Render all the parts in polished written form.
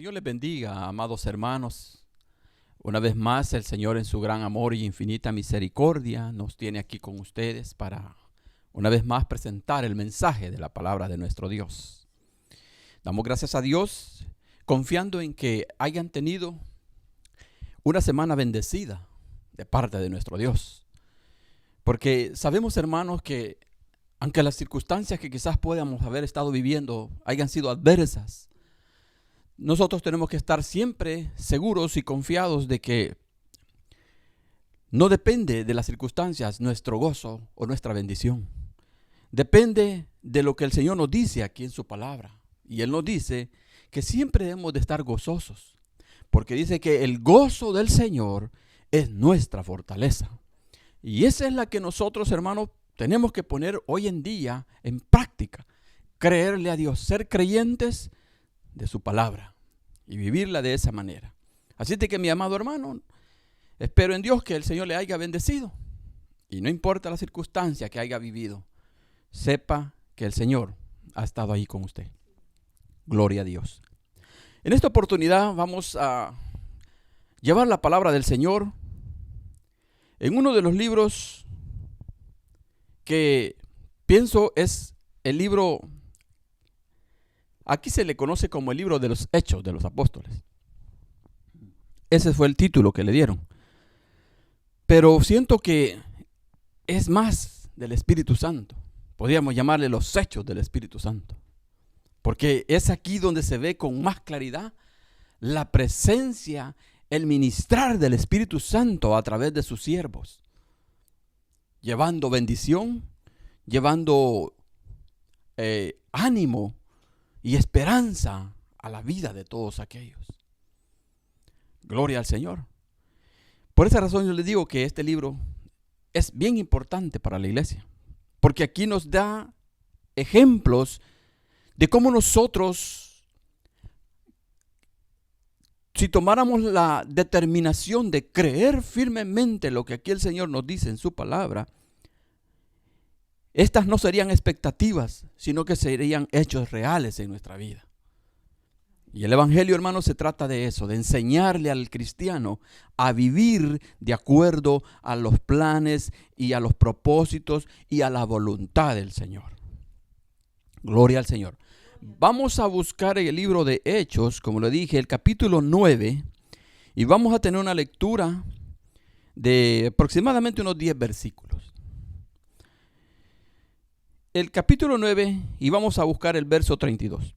Señor les bendiga, amados hermanos. Una vez más, el Señor en su gran amor y infinita misericordia nos tiene aquí con ustedes para una vez más presentar el mensaje de la palabra de nuestro Dios. Damos gracias a Dios confiando en que hayan tenido una semana bendecida de parte de nuestro Dios. Porque sabemos, hermanos, que aunque las circunstancias que quizás podamos haber estado viviendo hayan sido adversas, nosotros tenemos que estar siempre seguros y confiados de que no depende de las circunstancias nuestro gozo o nuestra bendición. Depende de lo que el Señor nos dice aquí en su palabra. Y Él nos dice que siempre debemos de estar gozosos, porque dice que el gozo del Señor es nuestra fortaleza. Y esa es la que nosotros, hermanos, tenemos que poner hoy en día en práctica. Creerle a Dios, ser creyentes de su palabra y vivirla de esa manera. Así de que, mi amado hermano, espero en Dios que el Señor le haya bendecido. Y no importa la circunstancia que haya vivido, sepa que el Señor ha estado ahí con usted. Gloria a Dios. En esta oportunidad vamos a llevar la palabra del Señor en uno de los libros que pienso es el libro, aquí se le conoce como el libro de los Hechos de los Apóstoles. Ese fue el título que le dieron. Pero siento que es más del Espíritu Santo. Podríamos llamarle los Hechos del Espíritu Santo. Porque es aquí donde se ve con más claridad la presencia, el ministrar del Espíritu Santo a través de sus siervos. Llevando bendición, llevando ánimo y esperanza a la vida de todos aquellos. Gloria al Señor. Por esa razón yo les digo que este libro es bien importante para la iglesia, porque aquí nos da ejemplos de cómo nosotros, si tomáramos la determinación de creer firmemente lo que aquí el Señor nos dice en su palabra, estas no serían expectativas, sino que serían hechos reales en nuestra vida. Y el Evangelio, hermanos, se trata de eso, de enseñarle al cristiano a vivir de acuerdo a los planes y a los propósitos y a la voluntad del Señor. Gloria al Señor. Vamos a buscar el libro de Hechos, como le dije, el capítulo 9, y vamos a tener una lectura de aproximadamente unos 10 versículos. El capítulo 9, y vamos a buscar el verso 32.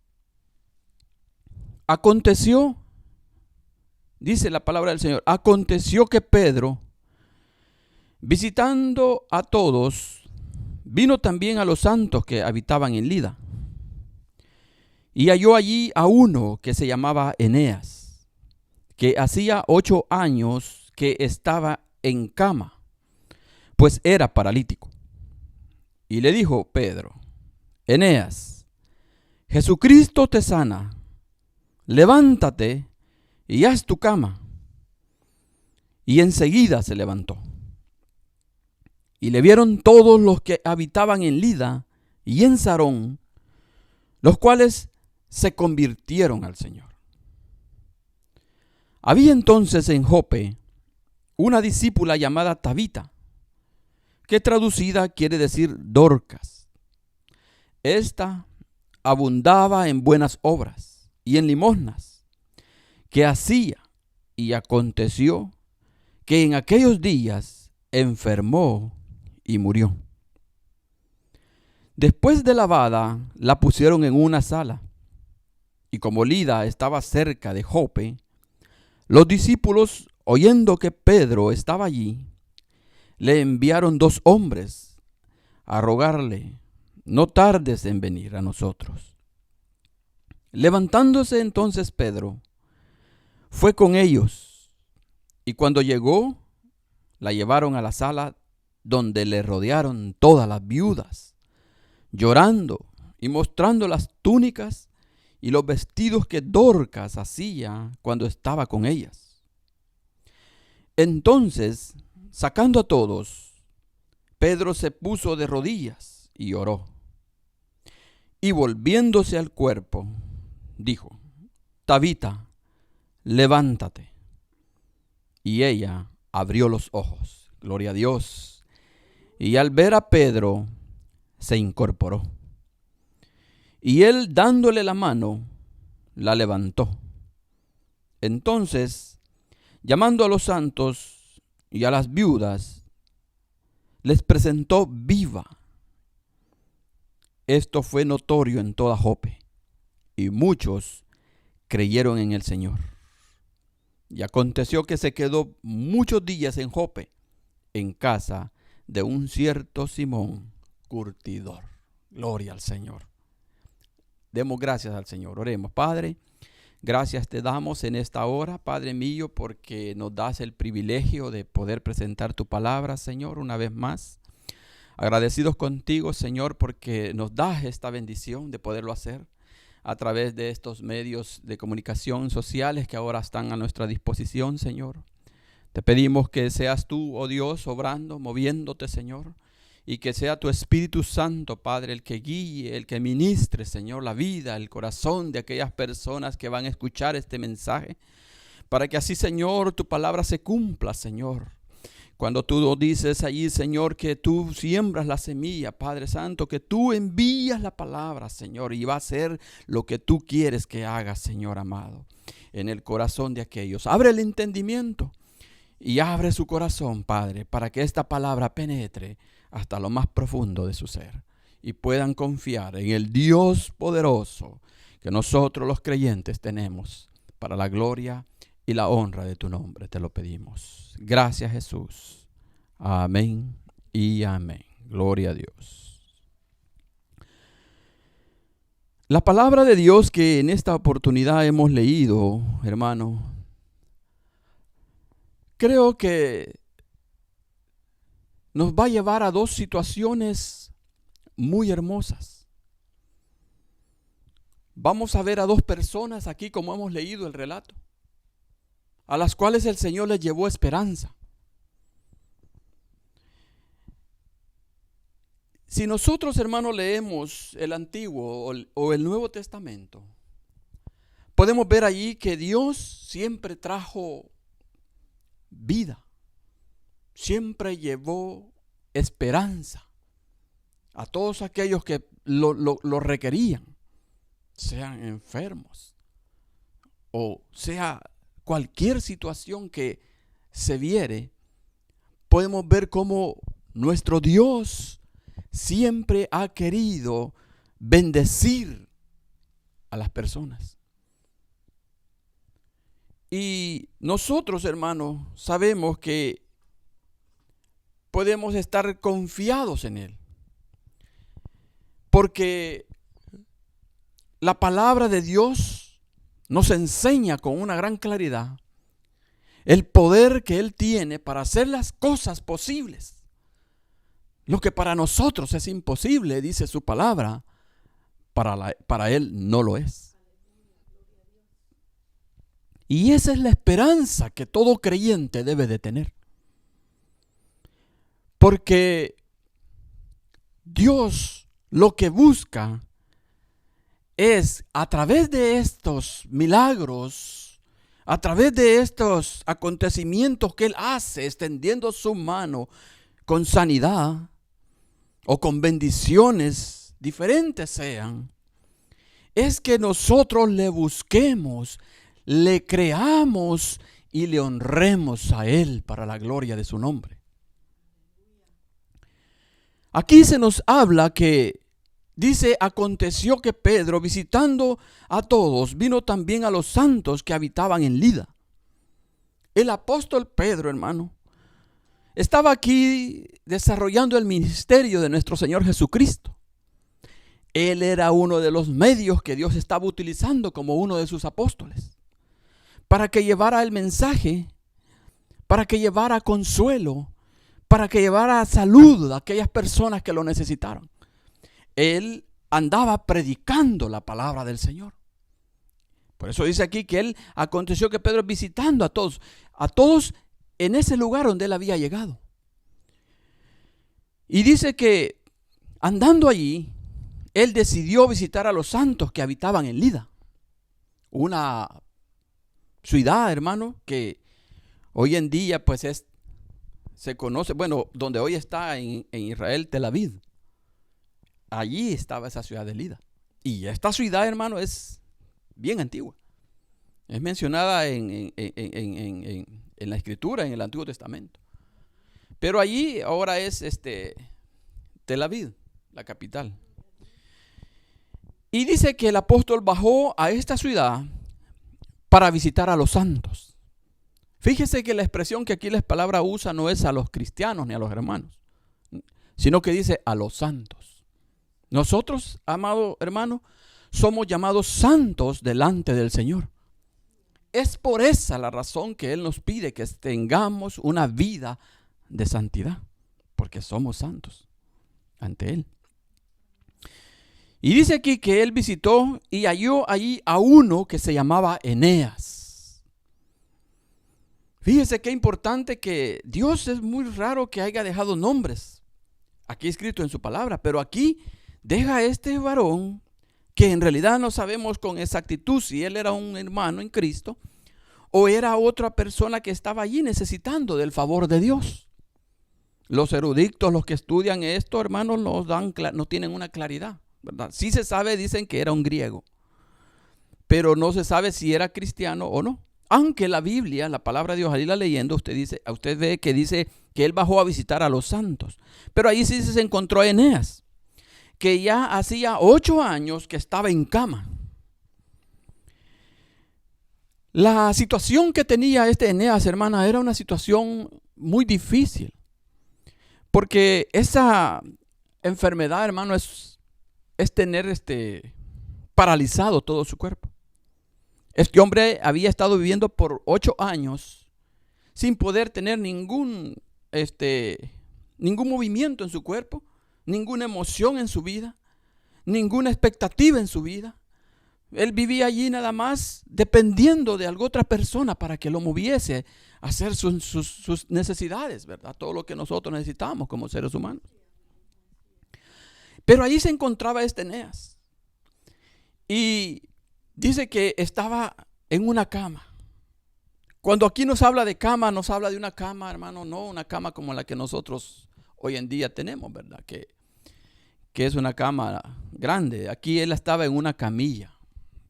Aconteció, dice la palabra del Señor, aconteció que Pedro, visitando a todos, vino también a los santos que habitaban en Lida. Y halló allí a uno que se llamaba Eneas, que hacía 8 años que estaba en cama, pues era paralítico. Y le dijo Pedro: Eneas, Jesucristo te sana, levántate y haz tu cama. Y enseguida se levantó. Y le vieron todos los que habitaban en Lida y en Sarón, los cuales se convirtieron al Señor. Había entonces en Jope una discípula llamada Tabita, que traducida quiere decir Dorcas. Esta abundaba en buenas obras y en limosnas que hacía, y aconteció que en aquellos días enfermó y murió. Después de lavada, la pusieron en una sala, y como Lida estaba cerca de Jope, los discípulos, oyendo que Pedro estaba allí, le enviaron 2 hombres a rogarle: no tardes en venir a nosotros. Levantándose entonces Pedro, fue con ellos, y cuando llegó, la llevaron a la sala donde le rodearon todas las viudas, llorando y mostrando las túnicas y los vestidos que Dorcas hacía cuando estaba con ellas. Entonces, sacando a todos, Pedro se puso de rodillas y oró. Y volviéndose al cuerpo, dijo: Tabita, levántate. Y ella abrió los ojos. Gloria a Dios. Y al ver a Pedro, se incorporó. Y él, dándole la mano, la levantó. Entonces, llamando a los santos y a las viudas, les presentó viva. Esto fue notorio en toda Jope, y muchos creyeron en el Señor. Y aconteció que se quedó muchos días en Jope, en casa de un cierto Simón curtidor. Gloria al Señor. Demos gracias al Señor. Oremos. Padre, gracias te damos en esta hora, Padre mío, porque nos das el privilegio de poder presentar tu palabra, Señor, una vez más. Agradecidos contigo, Señor, porque nos das esta bendición de poderlo hacer a través de estos medios de comunicación sociales que ahora están a nuestra disposición, Señor. Te pedimos que seas tú, oh Dios, obrando, moviéndote, Señor, y que sea tu Espíritu Santo, Padre, el que guíe, el que ministre, Señor, la vida, el corazón de aquellas personas que van a escuchar este mensaje, para que así, Señor, tu palabra se cumpla, Señor. Cuando tú dices allí, Señor, que tú siembras la semilla, Padre Santo, que tú envías la palabra, Señor, y va a ser lo que tú quieres que haga, Señor amado, en el corazón de aquellos. Abre el entendimiento y abre su corazón, Padre, para que esta palabra penetre hasta lo más profundo de su ser y puedan confiar en el Dios poderoso que nosotros los creyentes tenemos para la gloria y la honra de tu nombre. Te lo pedimos. Gracias, Jesús. Amén y amén. Gloria a Dios. La palabra de Dios que en esta oportunidad hemos leído, hermano, creo que nos va a llevar a dos situaciones muy hermosas. Vamos a ver a dos personas aquí, como hemos leído el relato, a las cuales el Señor les llevó esperanza. Si nosotros, hermanos, leemos el Antiguo o el Nuevo Testamento, podemos ver allí que Dios siempre trajo vida, siempre llevó esperanza a todos aquellos que lo requerían, sean enfermos o sea cualquier situación que se viere. Podemos ver cómo nuestro Dios siempre ha querido bendecir a las personas. Y nosotros, hermanos, sabemos que podemos estar confiados en Él, porque la palabra de Dios nos enseña con una gran claridad el poder que Él tiene para hacer las cosas posibles. Lo que para nosotros es imposible, dice su palabra, para Él no lo es. Y esa es la esperanza que todo creyente debe de tener. Porque Dios lo que busca es, a través de estos milagros, a través de estos acontecimientos que Él hace, extendiendo su mano con sanidad o con bendiciones, diferentes sean, es que nosotros le busquemos, le creamos y le honremos a Él para la gloria de su nombre. Aquí se nos habla que dice: aconteció que Pedro, visitando a todos, vino también a los santos que habitaban en Lida. El apóstol Pedro, hermano, estaba aquí desarrollando el ministerio de nuestro Señor Jesucristo. Él era uno de los medios que Dios estaba utilizando como uno de sus apóstoles, para que llevara el mensaje, para que llevara consuelo, para que llevara salud a aquellas personas que lo necesitaron. Él andaba predicando la palabra del Señor. Por eso dice aquí que él, aconteció que Pedro, visitando a todos en ese lugar donde él había llegado. Y dice que andando allí, él decidió visitar a los santos que habitaban en Lida, una ciudad, hermano, que hoy en día pues se conoce, bueno, donde hoy está en Israel, Tel Aviv. Allí estaba esa ciudad de Lida. Y esta ciudad, hermano, es bien antigua. Es mencionada en la Escritura, en el Antiguo Testamento. Pero allí ahora es Tel Aviv, la capital. Y dice que el apóstol bajó a esta ciudad para visitar a los santos. Fíjese que la expresión que aquí la palabra usa no es a los cristianos ni a los hermanos, sino que dice a los santos. Nosotros, amado hermano, somos llamados santos delante del Señor. Es por esa la razón que Él nos pide que tengamos una vida de santidad, porque somos santos ante Él. Y dice aquí que Él visitó y halló allí a uno que se llamaba Eneas. Fíjese qué importante que Dios es muy raro que haya dejado nombres aquí escrito en su palabra, pero aquí deja a este varón que en realidad no sabemos con exactitud si él era un hermano en Cristo o era otra persona que estaba allí necesitando del favor de Dios. Los eruditos, los que estudian esto, hermanos, no tienen una claridad, ¿verdad? Sí se sabe, dicen que era un griego, pero no se sabe si era cristiano o no. Aunque la Biblia, la palabra de Dios, ahí la leyendo, usted ve que dice que él bajó a visitar a los santos. Pero ahí sí se encontró a Eneas, que ya hacía 8 años que estaba en cama. La situación que tenía Eneas, hermana, era una situación muy difícil. Porque esa enfermedad, hermano, es tener paralizado todo su cuerpo. Este hombre había estado viviendo por 8 años sin poder tener ningún movimiento en su cuerpo, ninguna emoción en su vida, ninguna expectativa en su vida. Él vivía allí nada más dependiendo de alguna otra persona para que lo moviese a hacer sus necesidades, ¿verdad? Todo lo que nosotros necesitamos como seres humanos. Pero allí se encontraba Eneas. Y dice que estaba en una cama. Cuando aquí nos habla de cama, nos habla de una cama, hermano, no una cama como la que nosotros hoy en día tenemos, ¿verdad? Que es una cama grande. Aquí él estaba en una camilla,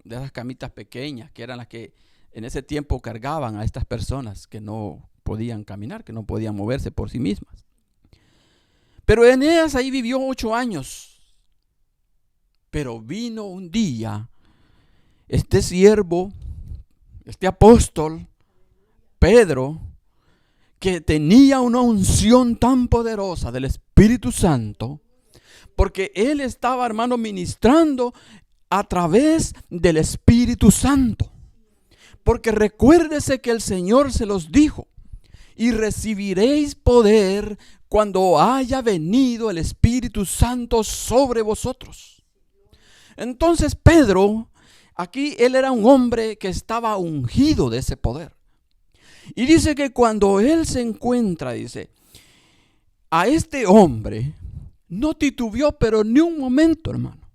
de esas camitas pequeñas, que eran las que en ese tiempo cargaban a estas personas que no podían caminar, que no podían moverse por sí mismas. Pero Eneas ahí vivió 8 años. Pero vino un día este siervo, este apóstol, Pedro, que tenía una unción tan poderosa del Espíritu Santo, porque él estaba, hermano, ministrando a través del Espíritu Santo. Porque recuérdese que el Señor se los dijo: y recibiréis poder cuando haya venido el Espíritu Santo sobre vosotros. Entonces Pedro, aquí él era un hombre que estaba ungido de ese poder. Y dice que cuando él se encuentra, dice, a este hombre, no titubeó, pero ni un momento, hermano,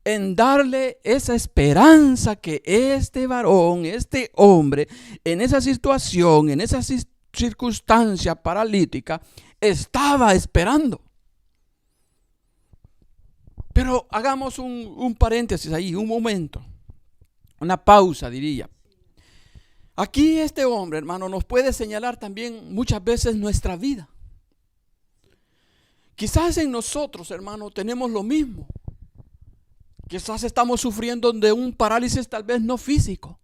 en darle esa esperanza que este varón, este hombre, en esa situación, en esa circunstancia paralítica, estaba esperando. Pero hagamos un paréntesis ahí, un momento, una pausa diría. Aquí este hombre, hermano, nos puede señalar también muchas veces nuestra vida. Quizás en nosotros, hermano, tenemos lo mismo. Quizás estamos sufriendo de un parálisis tal vez no físico,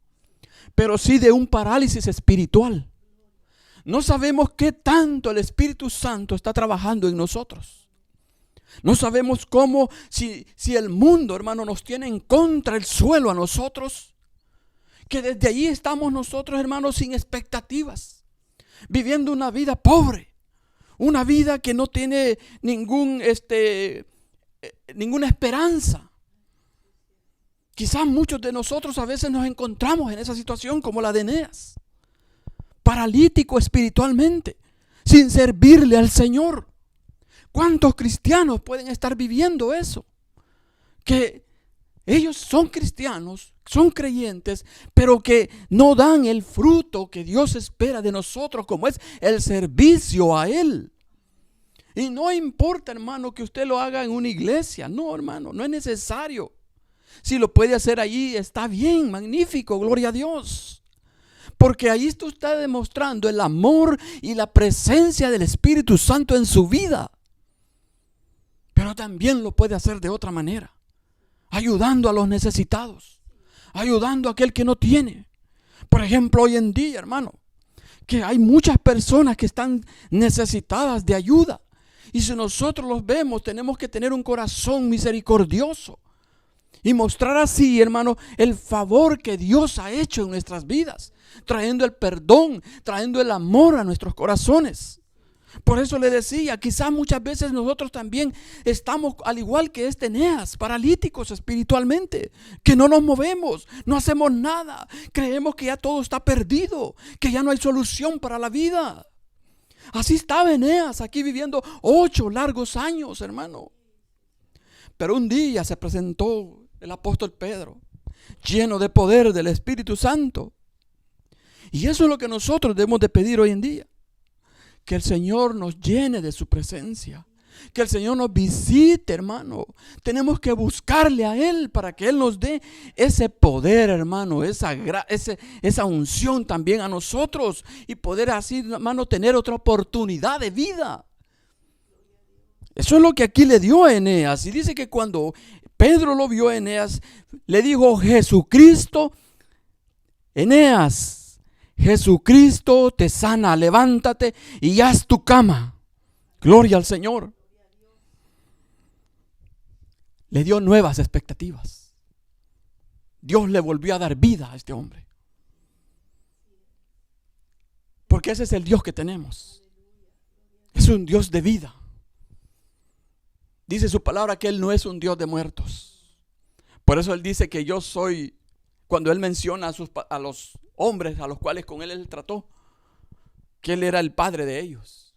pero sí de un parálisis espiritual. No sabemos qué tanto el Espíritu Santo está trabajando en nosotros. No sabemos cómo, si el mundo, hermano, nos tiene en contra el suelo a nosotros, que desde allí estamos nosotros, hermanos, sin expectativas, viviendo una vida pobre, una vida que no tiene ninguna esperanza. Quizás muchos de nosotros a veces nos encontramos en esa situación como la de Eneas, paralítico espiritualmente, sin servirle al Señor. ¿Cuántos cristianos pueden estar viviendo eso? Que ellos son cristianos, son creyentes, pero que no dan el fruto que Dios espera de nosotros, como es el servicio a Él. Y no importa, hermano, que usted lo haga en una iglesia. No, hermano, no es necesario. Si lo puede hacer allí, está bien, magnífico, gloria a Dios. Porque ahí usted está demostrando el amor y la presencia del Espíritu Santo en su vida. Pero también lo puede hacer de otra manera, ayudando a los necesitados, ayudando a aquel que no tiene. Por ejemplo, hoy en día, hermano, que hay muchas personas que están necesitadas de ayuda. Y si nosotros los vemos, tenemos que tener un corazón misericordioso y mostrar así, hermano, el favor que Dios ha hecho en nuestras vidas, trayendo el perdón, trayendo el amor a nuestros corazones. Por eso le decía, quizás muchas veces nosotros también estamos al igual que Eneas, paralíticos espiritualmente, que no nos movemos, no hacemos nada, creemos que ya todo está perdido, que ya no hay solución para la vida. Así estaba Eneas aquí viviendo 8 largos años, hermano. Pero un día se presentó el apóstol Pedro, lleno de poder del Espíritu Santo. Y eso es lo que nosotros debemos de pedir hoy en día. Que el Señor nos llene de su presencia. Que el Señor nos visite, hermano. Tenemos que buscarle a Él para que Él nos dé ese poder, hermano, esa unción también a nosotros. Y poder así, hermano, tener otra oportunidad de vida. Eso es lo que aquí le dio a Eneas. Y dice que cuando Pedro lo vio a Eneas, le dijo: Jesucristo, Eneas, Jesucristo te sana, levántate y haz tu cama. Gloria al Señor. Le dio nuevas expectativas. Dios le volvió a dar vida a este hombre. Porque ese es el Dios que tenemos. Es un Dios de vida. Dice su palabra que Él no es un Dios de muertos. Por eso Él dice que yo soy, cuando Él menciona a los hombres a los cuales con Él trató, que Él era el padre de ellos,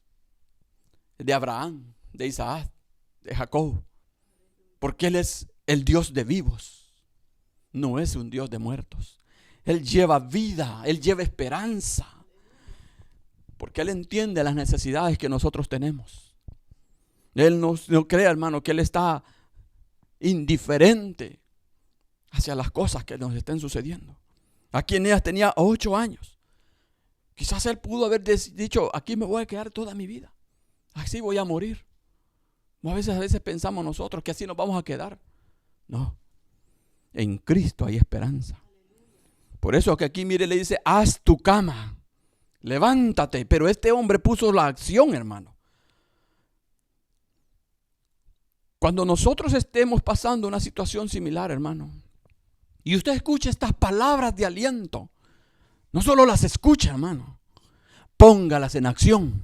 de Abraham, de Isaac, de Jacob. Porque Él es el Dios de vivos, no es un Dios de muertos. Él lleva vida, Él lleva esperanza, porque Él entiende las necesidades que nosotros tenemos. Él no crea, hermano, que Él está indiferente hacia las cosas que nos estén sucediendo. Aquí Eneas tenía 8 años. Quizás él pudo haber dicho: aquí me voy a quedar toda mi vida, así voy a morir. A veces pensamos nosotros que así nos vamos a quedar. No, en Cristo hay esperanza. Por eso que aquí, mire, le dice: haz tu cama, levántate. Pero este hombre puso la acción, hermano. Cuando nosotros estemos pasando una situación similar, hermano, y usted escuche estas palabras de aliento, no solo las escuche, hermano, póngalas en acción.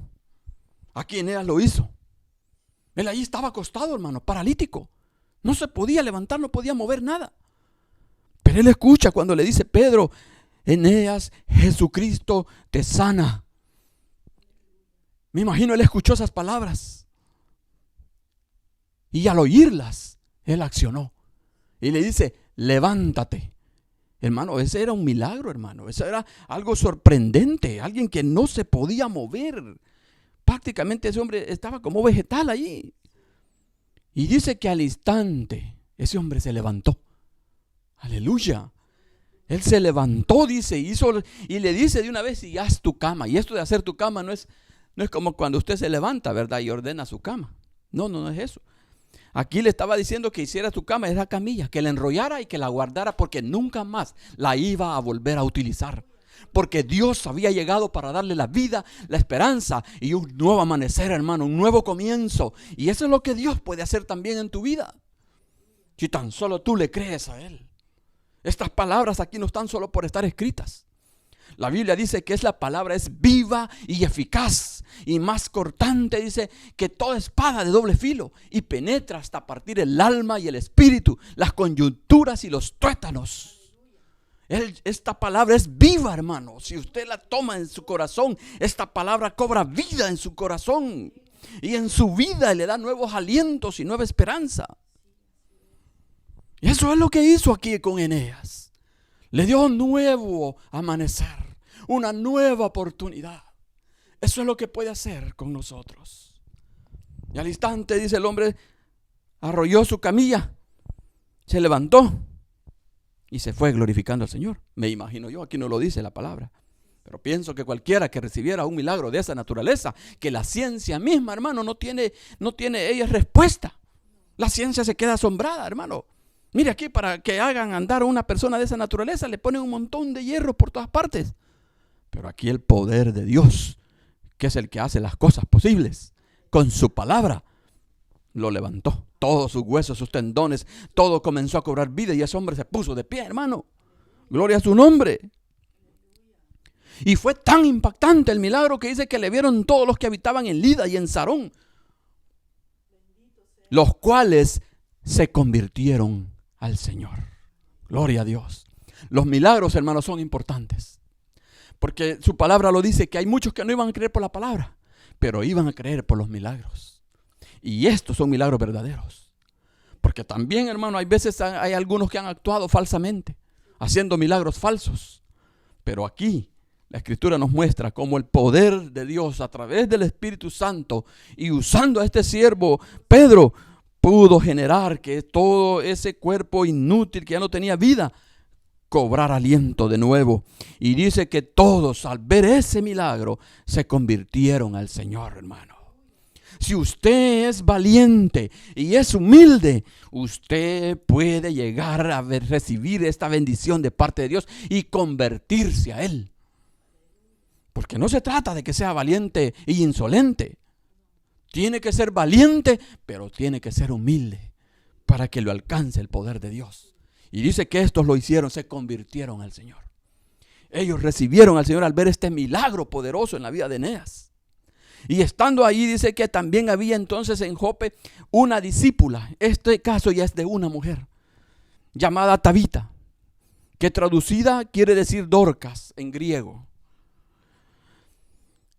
Aquí Eneas lo hizo. Él ahí estaba acostado, hermano, paralítico. No se podía levantar, no podía mover nada. Pero él escucha cuando le dice Pedro: Eneas, Jesucristo te sana. Me imagino él escuchó esas palabras. Y al oírlas, él accionó. Y le dice: levántate. Hermano, ese era un milagro, hermano. Eso era algo sorprendente. Alguien que no se podía mover. Prácticamente ese hombre estaba como vegetal allí. Y dice que al instante ese hombre se levantó. Aleluya. Él se levantó, dice, y le dice de una vez: y haz tu cama. Y esto de hacer tu cama no es como cuando usted se levanta, ¿verdad? Y ordena su cama. No es eso. Aquí le estaba diciendo que hiciera su cama, esa camilla, que la enrollara y que la guardara, porque nunca más la iba a volver a utilizar. Porque Dios había llegado para darle la vida, la esperanza y un nuevo amanecer, hermano, un nuevo comienzo. Y eso es lo que Dios puede hacer también en tu vida, si tan solo tú le crees a Él. Estas palabras aquí no están solo por estar escritas. La Biblia dice que la palabra es viva y eficaz y más cortante, dice, que toda espada de doble filo, y penetra hasta partir el alma y el espíritu, las coyunturas y los tuétanos. Esta palabra es viva, hermano. Si usted la toma en su corazón, esta palabra cobra vida en su corazón y en su vida, le da nuevos alientos y nueva esperanza. Y eso es lo que hizo aquí con Eneas. Le dio un nuevo amanecer, una nueva oportunidad. Eso es lo que puede hacer con nosotros. Y al instante, dice el hombre, arrolló su camilla, se levantó y se fue glorificando al Señor. Me imagino yo, aquí no lo dice la palabra, pero pienso que cualquiera que recibiera un milagro de esa naturaleza, que la ciencia misma, hermano, no tiene ella respuesta. La ciencia se queda asombrada, hermano. Mire aquí, para que hagan andar a una persona de esa naturaleza, le ponen un montón de hierro por todas partes. Pero aquí el poder de Dios, que es el que hace las cosas posibles, con su palabra, lo levantó. Todos sus huesos, sus tendones, todo comenzó a cobrar vida y ese hombre se puso de pie, hermano. Gloria a su nombre. Y fue tan impactante el milagro que dice que le vieron todos los que habitaban en Lida y en Sarón, los cuales se convirtieron al Señor. Gloria a Dios. Los milagros, hermanos, son importantes, porque su palabra lo dice, que hay muchos que no iban a creer por la palabra, pero iban a creer por los milagros. Y estos son milagros verdaderos. Porque también, hermano, hay veces hay algunos que han actuado falsamente, haciendo milagros falsos. Pero aquí la Escritura nos muestra cómo el poder de Dios a través del Espíritu Santo y usando a este siervo Pedro, pudo generar que todo ese cuerpo inútil que ya no tenía vida cobrar aliento de nuevo. Y dice que todos, al ver ese milagro, se convirtieron al Señor, hermano. Si usted es valiente y es humilde, usted puede llegar a recibir esta bendición de parte de Dios y convertirse a Él. Porque no se trata de que sea valiente y insolente. Tiene que ser valiente, pero tiene que ser humilde para que lo alcance el poder de Dios. Y dice que estos lo hicieron, se convirtieron al Señor. Ellos recibieron al Señor al ver este milagro poderoso en la vida de Eneas. Y estando ahí, dice que también había entonces en Jope una discípula. Este caso ya es de una mujer llamada Tabita, que traducida quiere decir Dorcas en griego.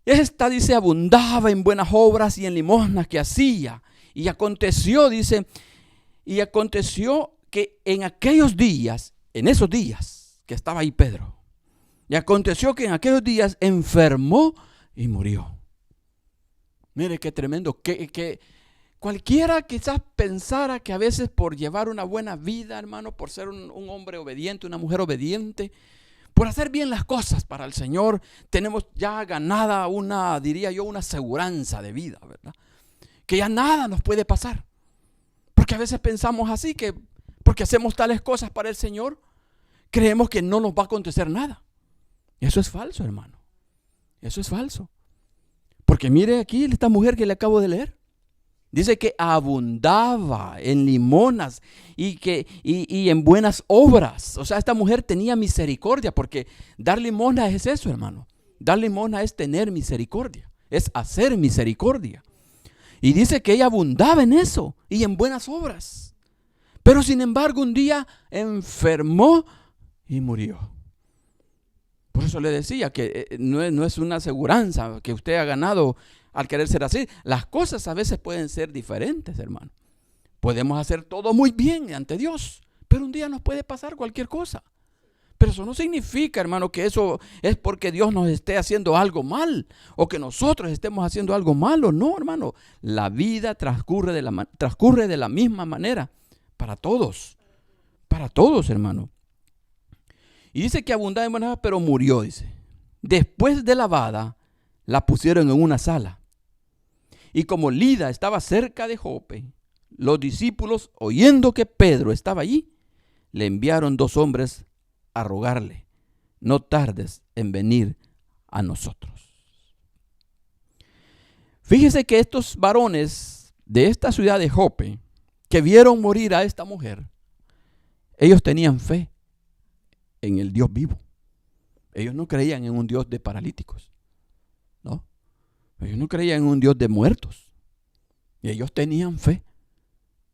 Esta, dice, abundaba en buenas obras y en limosnas que hacía. Y aconteció, dice, que en aquellos días, en esos días que estaba ahí Pedro, y aconteció que en aquellos días enfermó y murió. Mire qué tremendo, que cualquiera quizás pensara que a veces por llevar una buena vida, hermano, por ser un hombre obediente, una mujer obediente, por hacer bien las cosas para el Señor, tenemos ya ganada una, diría yo, una aseguranza de vida, ¿verdad? Que ya nada nos puede pasar. Porque a veces pensamos así, que porque hacemos tales cosas para el Señor, creemos que no nos va a acontecer nada. Eso es falso, hermano. Eso es falso. Porque mire aquí esta mujer que le acabo de leer. Dice que abundaba en limonas y en buenas obras. O sea, esta mujer tenía misericordia, porque dar limosna es eso, hermano. Dar limosna es tener misericordia, es hacer misericordia. Y dice que ella abundaba en eso y en buenas obras. Pero sin embargo un día enfermó y murió. Por eso le decía que no es una aseguranza que usted ha ganado al querer ser así. Las cosas a veces pueden ser diferentes, hermano. Podemos hacer todo muy bien ante Dios, pero un día nos puede pasar cualquier cosa. Pero eso no significa, hermano, que eso es porque Dios nos esté haciendo algo mal o que nosotros estemos haciendo algo malo. No, hermano. La vida transcurre de la misma manera para todos. Para todos, hermano. Y dice que abundaba en buenas obras, pero murió, dice. Después de lavada, la pusieron en una sala. Y como Lida estaba cerca de Jope, los discípulos, oyendo que Pedro estaba allí, le enviaron 2 hombres a rogarle: no tardes en venir a nosotros. Fíjese que estos varones de esta ciudad de Jope, que vieron morir a esta mujer, ellos tenían fe en el Dios vivo. Ellos no creían en un Dios de paralíticos, ¿no? Ellos no creían en un Dios de muertos. Y ellos tenían fe.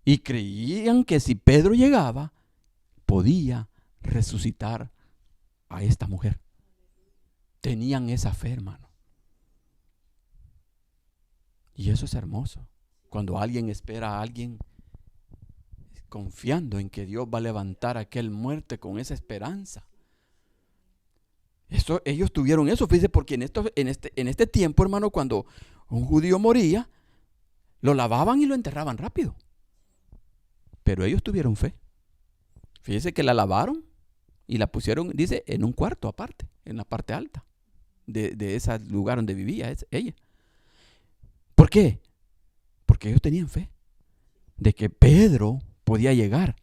Y creían que si Pedro llegaba, podía resucitar a esta mujer. Tenían esa fe, hermano. Y eso es hermoso. Cuando alguien espera a alguien, confiando en que Dios va a levantar a aquel muerto con esa esperanza. Ellos tuvieron eso, fíjense, porque en este tiempo, hermano, cuando un judío moría, lo lavaban y lo enterraban rápido. Pero ellos tuvieron fe. Fíjense que la lavaron y la pusieron, dice, en un cuarto aparte, en la parte alta de ese lugar donde vivía ella. ¿Por qué? Porque ellos tenían fe de que Pedro podía llegar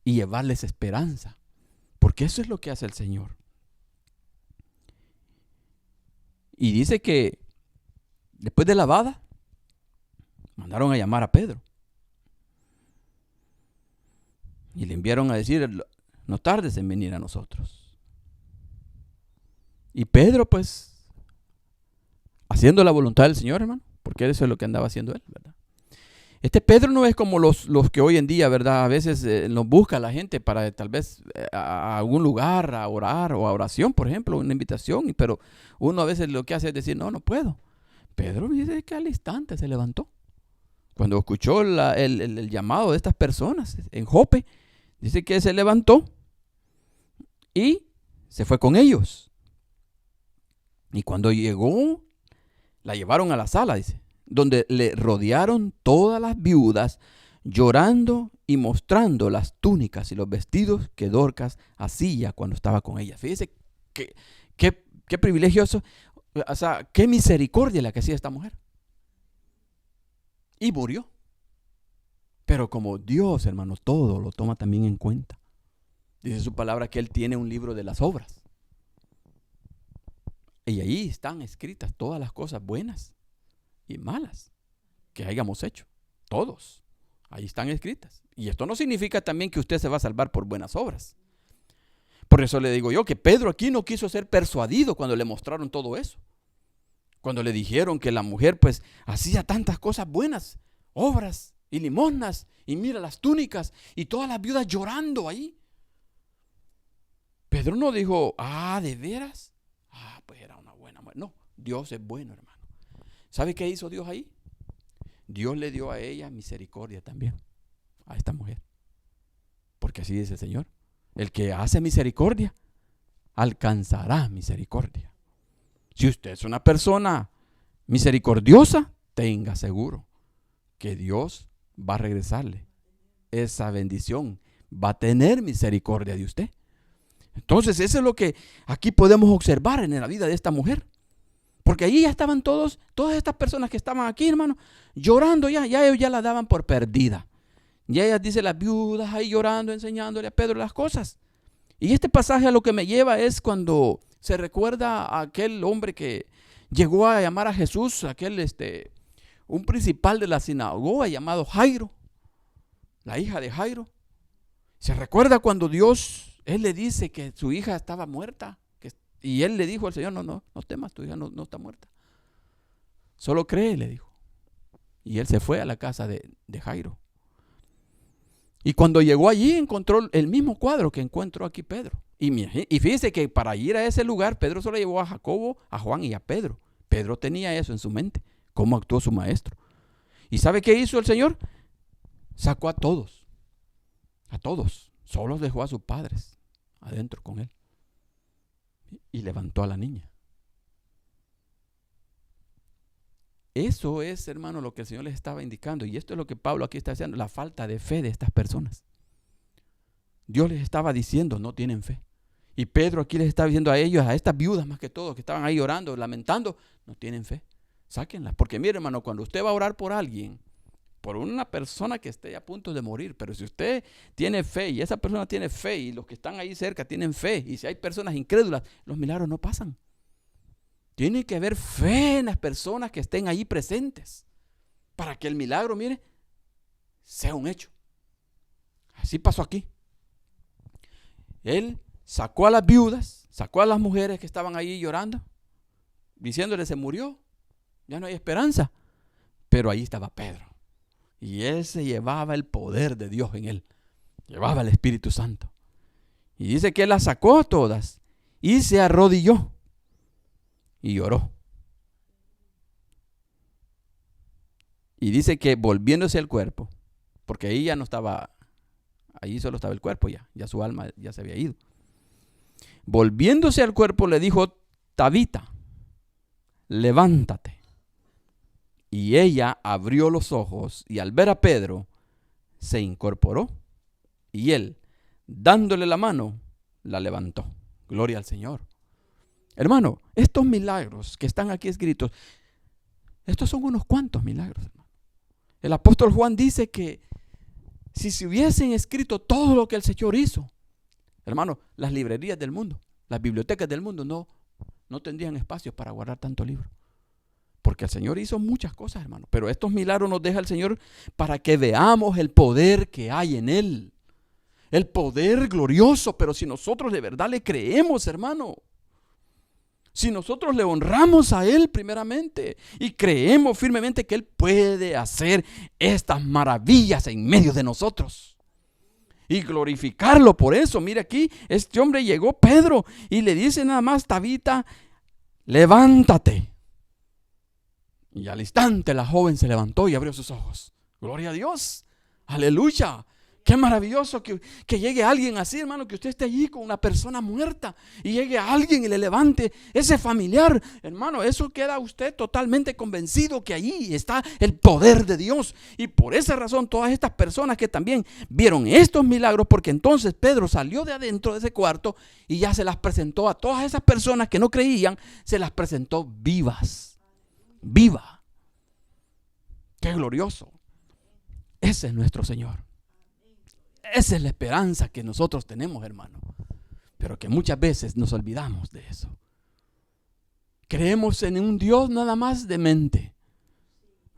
y llevarles esperanza. Porque eso es lo que hace el Señor. Y dice que después de lavada, mandaron a llamar a Pedro. Y le enviaron a decir, no tardes en venir a nosotros. Y Pedro, pues, haciendo la voluntad del Señor, hermano, porque eso es lo que andaba haciendo él, ¿verdad? Este Pedro no es como los que hoy en día, ¿verdad? A veces nos busca la gente para tal vez a algún lugar a orar o a oración, por ejemplo, una invitación, pero uno a veces lo que hace es decir, no puedo. Pedro dice que al instante se levantó. Cuando escuchó el llamado de estas personas en Jope, dice que se levantó y se fue con ellos. Y cuando llegó, la llevaron a la sala, dice, donde le rodearon todas las viudas, llorando y mostrando las túnicas y los vestidos que Dorcas hacía cuando estaba con ella. Fíjese qué privilegioso, o sea, qué misericordia la que hacía esta mujer. Y murió. Pero como Dios, hermanos, todo lo toma también en cuenta. Dice su palabra que Él tiene un libro de las obras. Y ahí están escritas todas las cosas buenas y malas que hayamos hecho. Todos. Ahí están escritas. Y esto no significa también que usted se va a salvar por buenas obras. Por eso le digo yo que Pedro aquí no quiso ser persuadido cuando le mostraron todo eso. Cuando le dijeron que la mujer pues hacía tantas cosas buenas, obras y limosnas, y mira las túnicas y todas las viudas llorando ahí. Pedro no dijo, ¿de veras? Pues era una buena mujer. No, Dios es bueno, hermano. ¿Sabe qué hizo Dios ahí? Dios le dio a ella misericordia también, a esta mujer. Porque así dice el Señor. El que hace misericordia, alcanzará misericordia. Si usted es una persona misericordiosa, tenga seguro que Dios va a regresarle esa bendición. Va a tener misericordia de usted. Entonces eso es lo que aquí podemos observar en la vida de esta mujer. Porque ahí ya estaban todas estas personas que estaban aquí, hermano, llorando ya ellos ya la daban por perdida. Ya ellas, dice, las viudas ahí llorando, enseñándole a Pedro las cosas. Y este pasaje a lo que me lleva es cuando se recuerda a aquel hombre que llegó a llamar a Jesús, un principal de la sinagoga llamado Jairo, la hija de Jairo. Se recuerda cuando Él le dice que su hija estaba muerta. Y él le dijo al Señor, no temas, tu hija no está muerta. Solo cree, le dijo. Y él se fue a la casa de Jairo. Y cuando llegó allí encontró el mismo cuadro que encontró aquí Pedro. Y fíjese que para ir a ese lugar, Pedro solo llevó a Jacobo, a Juan y a Pedro. Pedro tenía eso en su mente, cómo actuó su maestro. ¿Y sabe qué hizo el Señor? Sacó a todos. Solo dejó a sus padres adentro con él. Y levantó a la niña. Eso es, hermano, lo que el Señor les estaba indicando. Y esto es lo que Pablo aquí está haciendo, la falta de fe de estas personas. Dios les estaba diciendo, no tienen fe. Y Pedro aquí les está diciendo a ellos, a estas viudas más que todo, que estaban ahí orando, lamentando, no tienen fe. Sáquenla. Porque mire, hermano, cuando usted va a orar por alguien, por una persona que esté a punto de morir, pero si usted tiene fe y esa persona tiene fe y los que están ahí cerca tienen fe, y si hay personas incrédulas, los milagros no pasan. Tiene que haber fe en las personas que estén ahí presentes para que el milagro, mire, sea un hecho. Así pasó aquí. Él sacó a las viudas, sacó a las mujeres que estaban ahí llorando, diciéndole se murió, ya no hay esperanza. Pero ahí estaba Pedro. Y él se llevaba el poder de Dios en él. Llevaba el Espíritu Santo. Y dice que él las sacó a todas y se arrodilló y lloró. Y dice que volviéndose al cuerpo, porque ahí ya no estaba, ahí solo estaba el cuerpo ya su alma ya se había ido. Volviéndose al cuerpo le dijo: Tabita, levántate. Y ella abrió los ojos y al ver a Pedro se incorporó y él, dándole la mano, la levantó. Gloria al Señor. Hermano, estos milagros que están aquí escritos, estos son unos cuantos milagros, hermano. El apóstol Juan dice que si se hubiesen escrito todo lo que el Señor hizo, hermano, las librerías del mundo, las bibliotecas del mundo no tendrían espacio para guardar tanto libro. Porque el Señor hizo muchas cosas, hermano. Pero estos milagros nos deja el Señor para que veamos el poder que hay en Él. El poder glorioso. Pero si nosotros de verdad le creemos, hermano, si nosotros le honramos a Él primeramente y creemos firmemente que Él puede hacer estas maravillas en medio de nosotros y glorificarlo por eso. Mire aquí, este hombre llegó, Pedro, y le dice nada más: Tabita, levántate. Y al instante la joven se levantó y abrió sus ojos. Gloria a Dios. Aleluya. Qué maravilloso que llegue alguien así, hermano, que usted esté allí con una persona muerta y llegue a alguien y le levante ese familiar. Hermano, eso queda usted totalmente convencido que allí está el poder de Dios. Y por esa razón todas estas personas que también vieron estos milagros, porque entonces Pedro salió de adentro de ese cuarto y ya se las presentó a todas esas personas que no creían, se las presentó vivas. Viva. Qué glorioso. Ese es nuestro Señor. Esa es la esperanza que nosotros tenemos, hermano. Pero que muchas veces nos olvidamos de eso. Creemos en un Dios nada más de mente.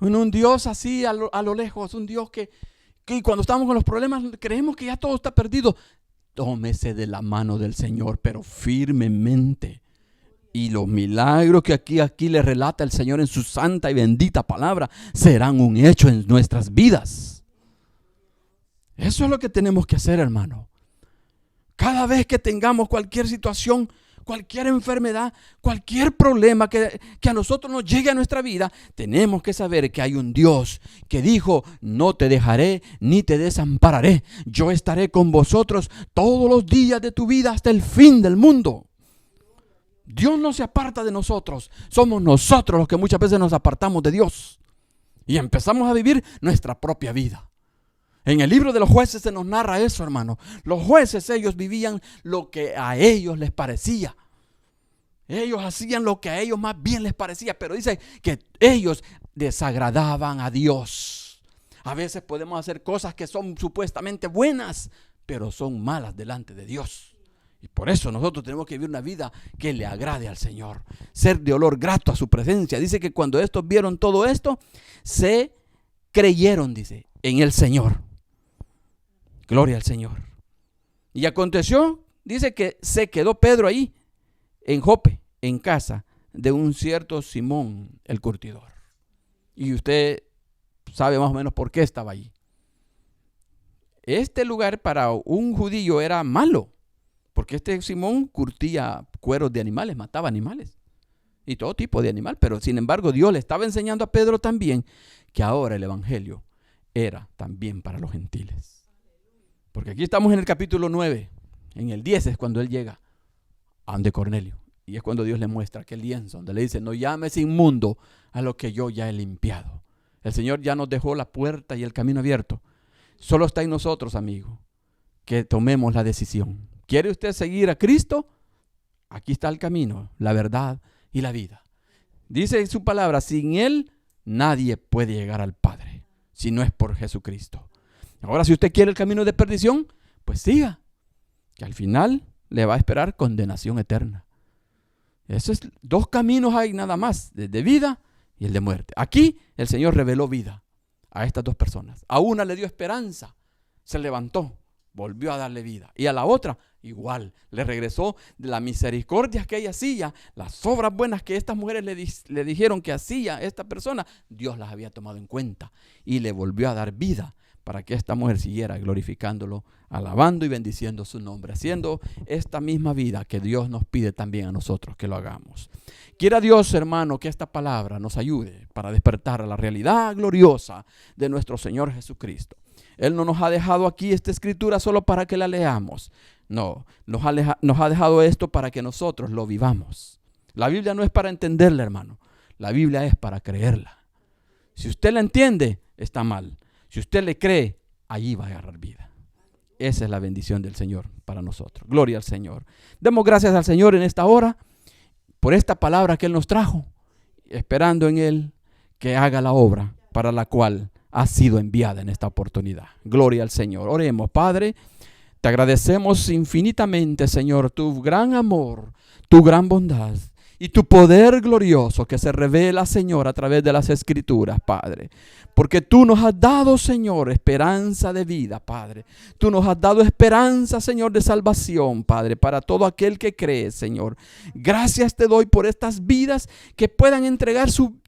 En un Dios así a lo lejos. Un Dios que cuando estamos con los problemas creemos que ya todo está perdido. Tómese de la mano del Señor, pero firmemente. Y los milagros que aquí le relata el Señor en su santa y bendita palabra serán un hecho en nuestras vidas. Eso es lo que tenemos que hacer, hermano. Cada vez que tengamos cualquier situación, cualquier enfermedad, cualquier problema que a nosotros nos llegue a nuestra vida, tenemos que saber que hay un Dios que dijo: no te dejaré ni te desampararé. Yo estaré con vosotros todos los días de tu vida hasta el fin del mundo. Dios no se aparta de nosotros. Somos nosotros los que muchas veces nos apartamos de Dios y empezamos a vivir nuestra propia vida. En el libro de los jueces se nos narra eso, hermano. Los jueces, ellos vivían lo que a ellos les parecía. Ellos hacían lo que a ellos más bien les parecía, pero dice que ellos desagradaban a Dios. A veces podemos hacer cosas que son supuestamente buenas, pero son malas delante de Dios. Y por eso nosotros tenemos que vivir una vida que le agrade al Señor. Ser de olor grato a su presencia. Dice que cuando estos vieron todo esto, se creyeron, dice, en el Señor. Gloria al Señor. Y aconteció, dice que se quedó Pedro ahí, en Jope, en casa de un cierto Simón el curtidor. Y usted sabe más o menos por qué estaba allí. Este lugar para un judío era malo, porque este Simón curtía cueros de animales, mataba animales y todo tipo de animal. Pero sin embargo Dios le estaba enseñando a Pedro también que ahora el evangelio era también para los gentiles. Porque aquí estamos en el capítulo 9, en el 10 es cuando él llega a donde Cornelio. Y es cuando Dios le muestra aquel lienzo, donde le dice: no llames inmundo a lo que yo ya he limpiado. El Señor ya nos dejó la puerta y el camino abierto. Solo está en nosotros, amigo, que tomemos la decisión. ¿Quiere usted seguir a Cristo? Aquí está el camino, la verdad y la vida. Dice su palabra: sin Él nadie puede llegar al Padre, si no es por Jesucristo. Ahora, si usted quiere el camino de perdición, pues siga, que al final le va a esperar condenación eterna. Esos dos caminos hay nada más, el de vida y el de muerte. Aquí el Señor reveló vida a estas dos personas. A una le dio esperanza, se levantó, volvió a darle vida. Y a la otra igual, le regresó de la misericordia que ella hacía, las obras buenas que estas mujeres le dijeron que hacía esta persona, Dios las había tomado en cuenta y le volvió a dar vida para que esta mujer siguiera glorificándolo, alabando y bendiciendo su nombre, haciendo esta misma vida que Dios nos pide también a nosotros que lo hagamos. Quiera Dios, hermano, que esta palabra nos ayude para despertar a la realidad gloriosa de nuestro Señor Jesucristo. Él no nos ha dejado aquí esta escritura solo para que la leamos. No, nos ha dejado esto para que nosotros lo vivamos. La Biblia no es para entenderla, hermano. La Biblia es para creerla. Si usted la entiende, está mal. Si usted le cree, allí va a agarrar vida. Esa es la bendición del Señor para nosotros. Gloria al Señor. Demos gracias al Señor en esta hora por esta palabra que Él nos trajo, esperando en Él que haga la obra para la cual ha sido enviada en esta oportunidad. Gloria al Señor. Oremos, Padre. Te agradecemos infinitamente, Señor, tu gran amor, tu gran bondad y tu poder glorioso que se revela, Señor, a través de las Escrituras, Padre. Porque tú nos has dado, Señor, esperanza de vida, Padre. Tú nos has dado esperanza, Señor, de salvación, Padre, para todo aquel que cree, Señor. Gracias te doy por estas vidas que puedan entregar su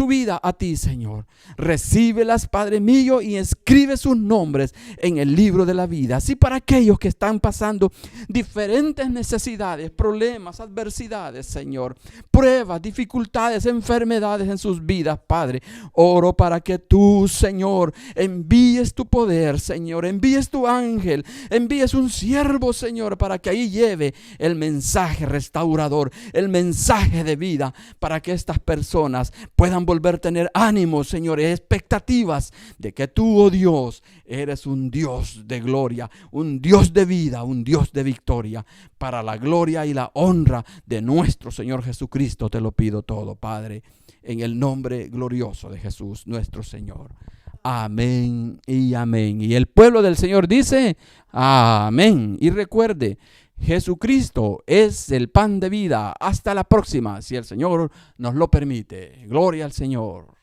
vida a ti, Señor. Recíbelas, Padre mío, y escribe sus nombres en el libro de la vida. Así para aquellos que están pasando diferentes necesidades, problemas, adversidades, Señor, pruebas, dificultades, enfermedades en sus vidas, Padre. Oro para que tú, Señor, envíes tu poder, Señor, envíes tu ángel, envíes un siervo, Señor, para que ahí lleve el mensaje restaurador, el mensaje de vida, para que estas personas puedan volver a tener ánimo, Señor, y expectativas de que tú, oh Dios, eres un Dios de gloria, un Dios de vida, un Dios de victoria. Para la gloria y la honra de nuestro Señor Jesucristo te lo pido todo, Padre, en el nombre glorioso de Jesús, nuestro Señor. Amén y amén. Y el pueblo del Señor dice, amén. Y recuerde, Jesucristo es el pan de vida. Hasta la próxima, si el Señor nos lo permite. Gloria al Señor.